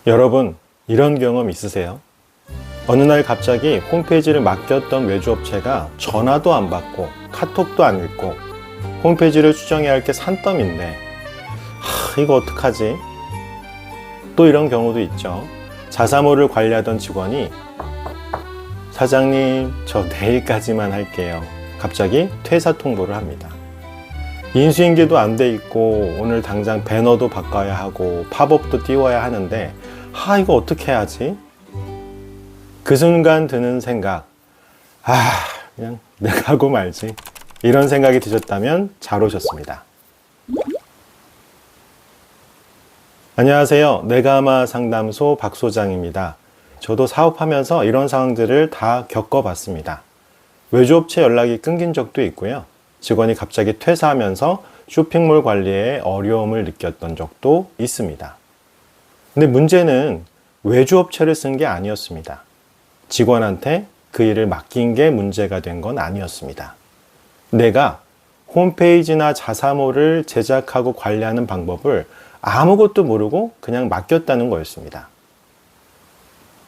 여러분, 이런 경험 있으세요? 어느 날 갑자기 홈페이지를 맡겼던 외주업체가 전화도 안 받고 카톡도 안 읽고 홈페이지를 수정해야 할 게 산더미인데 이거 어떡하지? 또 이런 경우도 있죠. 자사모를 관리하던 직원이 사장님, 저 내일까지만 할게요. 갑자기 퇴사 통보를 합니다. 인수인계도 안 돼 있고 오늘 당장 배너도 바꿔야 하고 팝업도 띄워야 하는데 이거 어떻게 해야지? 그 순간 드는 생각, 그냥 내가 하고 말지. 이런 생각이 드셨다면 잘 오셨습니다. 안녕하세요. 내가마 상담소 박 소장입니다. 저도 사업하면서 이런 상황들을 다 겪어봤습니다. 외주업체 연락이 끊긴 적도 있고요. 직원이 갑자기 퇴사하면서 쇼핑몰 관리에 어려움을 느꼈던 적도 있습니다. 근데 문제는 외주업체를 쓴 게 아니었습니다. 직원한테 그 일을 맡긴 게 문제가 된 건 아니었습니다. 내가 홈페이지나 자사모를 제작하고 관리하는 방법을 아무것도 모르고 그냥 맡겼다는 거였습니다.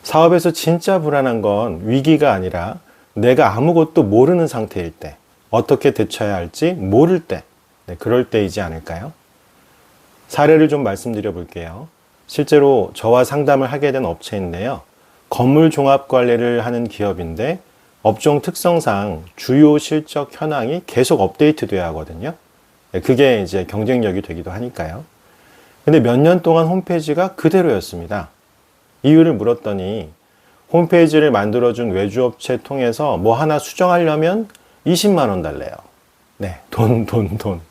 사업에서 진짜 불안한 건 위기가 아니라 내가 아무것도 모르는 상태일 때, 어떻게 대처해야 할지 모를 때, 그럴 때이지 않을까요? 사례를 좀 말씀드려 볼게요. 실제로 저와 상담을 하게 된 업체인데요. 건물 종합 관리를 하는 기업인데 업종 특성상 주요 실적 현황이 계속 업데이트 돼야 하거든요. 그게 이제 경쟁력이 되기도 하니까요. 근데 몇 년 동안 홈페이지가 그대로였습니다. 이유를 물었더니 홈페이지를 만들어준 외주업체 통해서 뭐 하나 수정하려면 20만 원 달래요. 네,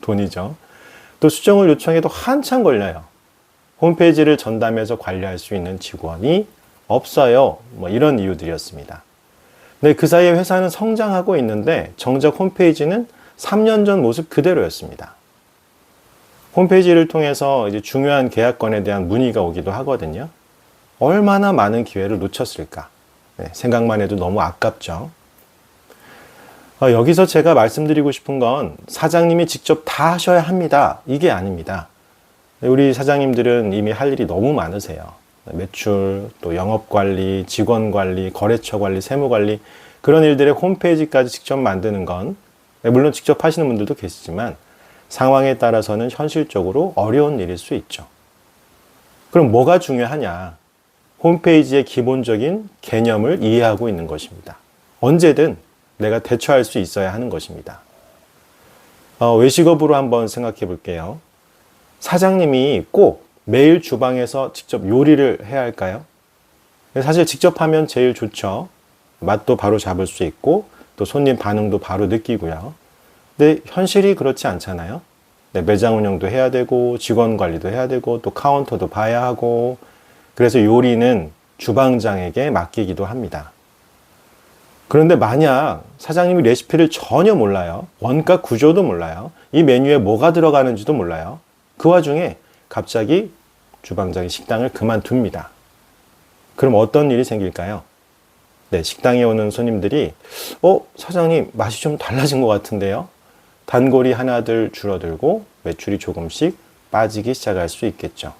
돈이죠. 또 수정을 요청해도 한참 걸려요. 홈페이지를 전담해서 관리할 수 있는 직원이 없어요. 뭐 이런 이유들이었습니다. 근데 그 사이에 회사는 성장하고 있는데 정작 홈페이지는 3년 전 모습 그대로였습니다. 홈페이지를 통해서 이제 중요한 계약건에 대한 문의가 오기도 하거든요. 얼마나 많은 기회를 놓쳤을까? 생각만 해도 너무 아깝죠. 여기서 제가 말씀드리고 싶은 건 사장님이 직접 다 하셔야 합니다. 이게 아닙니다. 우리 사장님들은 이미 할 일이 너무 많으세요. 매출, 또 영업관리, 직원관리, 거래처 관리, 세무관리 그런 일들의 홈페이지까지 직접 만드는 건 물론 직접 하시는 분들도 계시지만 상황에 따라서는 현실적으로 어려운 일일 수 있죠. 그럼 뭐가 중요하냐? 홈페이지의 기본적인 개념을 이해하고 있는 것입니다. 언제든 내가 대처할 수 있어야 하는 것입니다. 외식업으로 한번 생각해 볼게요. 사장님이 꼭 매일 주방에서 직접 요리를 해야 할까요? 사실 직접 하면 제일 좋죠. 맛도 바로 잡을 수 있고 또 손님 반응도 바로 느끼고요. 근데 현실이 그렇지 않잖아요. 매장 운영도 해야 되고 직원 관리도 해야 되고 또 카운터도 봐야 하고 그래서 요리는 주방장에게 맡기기도 합니다. 그런데 만약 사장님이 레시피를 전혀 몰라요. 원가 구조도 몰라요. 이 메뉴에 뭐가 들어가는지도 몰라요. 그 와중에 갑자기 주방장이 식당을 그만둡니다. 그럼 어떤 일이 생길까요? 식당에 오는 손님들이 사장님 맛이 좀 달라진 것 같은데요? 단골이 하나둘 줄어들고 매출이 조금씩 빠지기 시작할 수 있겠죠.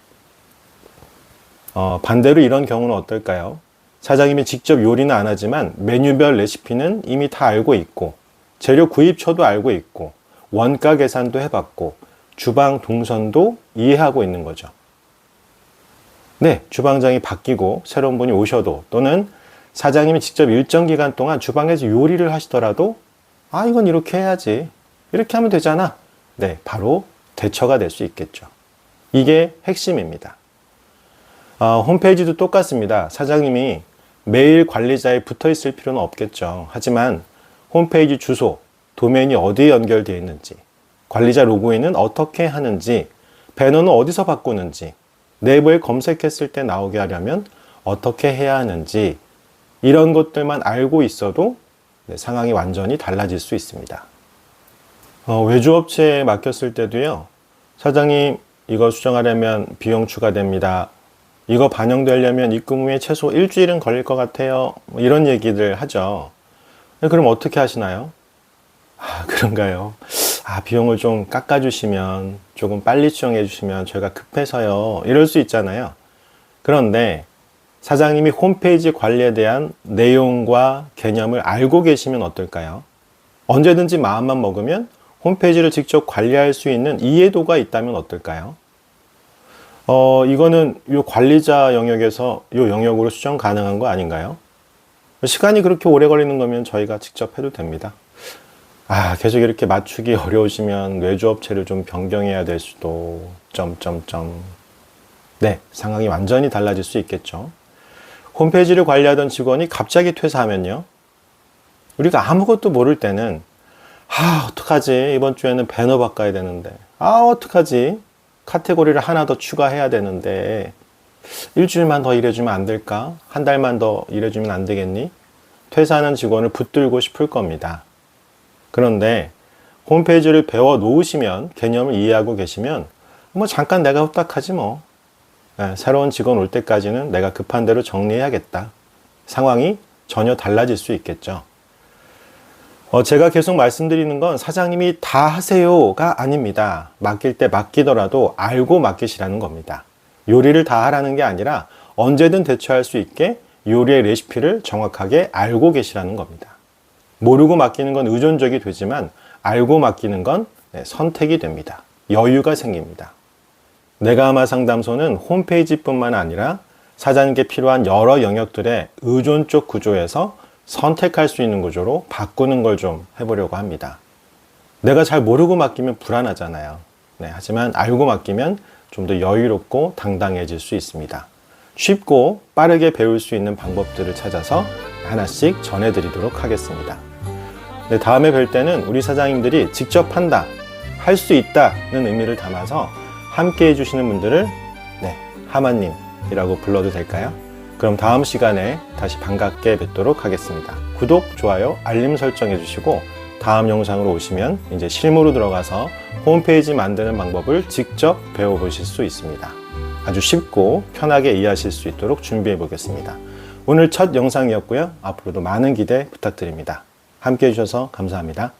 반대로 이런 경우는 어떨까요? 사장님이 직접 요리는 안 하지만 메뉴별 레시피는 이미 다 알고 있고 재료 구입처도 알고 있고 원가 계산도 해봤고 주방 동선도 이해하고 있는 거죠. 주방장이 바뀌고 새로운 분이 오셔도 또는 사장님이 직접 일정 기간 동안 주방에서 요리를 하시더라도 이건 이렇게 해야지. 이렇게 하면 되잖아. 바로 대처가 될 수 있겠죠. 이게 핵심입니다. 홈페이지도 똑같습니다. 사장님이 매일 관리자에 붙어 있을 필요는 없겠죠. 하지만 홈페이지 주소, 도메인이 어디에 연결되어 있는지, 관리자 로그인은 어떻게 하는지, 배너는 어디서 바꾸는지, 네이버에 검색했을 때 나오게 하려면 어떻게 해야 하는지 이런 것들만 알고 있어도 상황이 완전히 달라질 수 있습니다. 외주업체에 맡겼을 때도요. 사장님 이거 수정하려면 비용 추가됩니다. 이거 반영되려면 입금 후에 최소 일주일은 걸릴 것 같아요. 이런 얘기들 하죠. 그럼 어떻게 하시나요? 그런가요? 비용을 좀 깎아주시면 조금 빨리 수정해 주시면 저희가 급해서요. 이럴 수 있잖아요. 그런데 사장님이 홈페이지 관리에 대한 내용과 개념을 알고 계시면 어떨까요? 언제든지 마음만 먹으면 홈페이지를 직접 관리할 수 있는 이해도가 있다면 어떨까요? 이거는 요 관리자 영역에서 요 영역으로 수정 가능한 거 아닌가요? 시간이 그렇게 오래 걸리는 거면 저희가 직접 해도 됩니다. 계속 이렇게 맞추기 어려우시면 외주업체를 좀 변경해야 될 수도... 네, 상황이 완전히 달라질 수 있겠죠. 홈페이지를 관리하던 직원이 갑자기 퇴사하면요. 우리가 아무것도 모를 때는 어떡하지? 이번 주에는 배너 바꿔야 되는데. 어떡하지? 카테고리를 하나 더 추가해야 되는데. 일주일만 더 일해주면 안 될까? 한 달만 더 일해주면 안 되겠니? 퇴사하는 직원을 붙들고 싶을 겁니다. 그런데 홈페이지를 배워 놓으시면, 개념을 이해하고 계시면 잠깐 내가 후딱하지 뭐. 새로운 직원 올 때까지는 내가 급한 대로 정리해야겠다. 상황이 전혀 달라질 수 있겠죠. 제가 계속 말씀드리는 건 사장님이 다 하세요가 아닙니다. 맡길 때 맡기더라도 알고 맡기시라는 겁니다. 요리를 다 하라는 게 아니라 언제든 대처할 수 있게 요리의 레시피를 정확하게 알고 계시라는 겁니다. 모르고 맡기는 건 의존적이 되지만 알고 맡기는 건 선택이 됩니다. 여유가 생깁니다. 내가 아마 상담소는 홈페이지뿐만 아니라 사장님께 필요한 여러 영역들의 의존적 구조에서 선택할 수 있는 구조로 바꾸는 걸 좀 해보려고 합니다. 내가 잘 모르고 맡기면 불안하잖아요. 하지만 알고 맡기면 좀 더 여유롭고 당당해질 수 있습니다. 쉽고 빠르게 배울 수 있는 방법들을 찾아서 하나씩 전해드리도록 하겠습니다. 다음에 뵐 때는 우리 사장님들이 직접 한다, 할 수 있다는 의미를 담아서 함께 해주시는 분들을 하마님이라고 불러도 될까요? 그럼 다음 시간에 다시 반갑게 뵙도록 하겠습니다. 구독, 좋아요, 알림 설정 해주시고 다음 영상으로 오시면 이제 실무로 들어가서 홈페이지 만드는 방법을 직접 배워보실 수 있습니다. 아주 쉽고 편하게 이해하실 수 있도록 준비해 보겠습니다. 오늘 첫 영상이었고요. 앞으로도 많은 기대 부탁드립니다. 함께 해주셔서 감사합니다.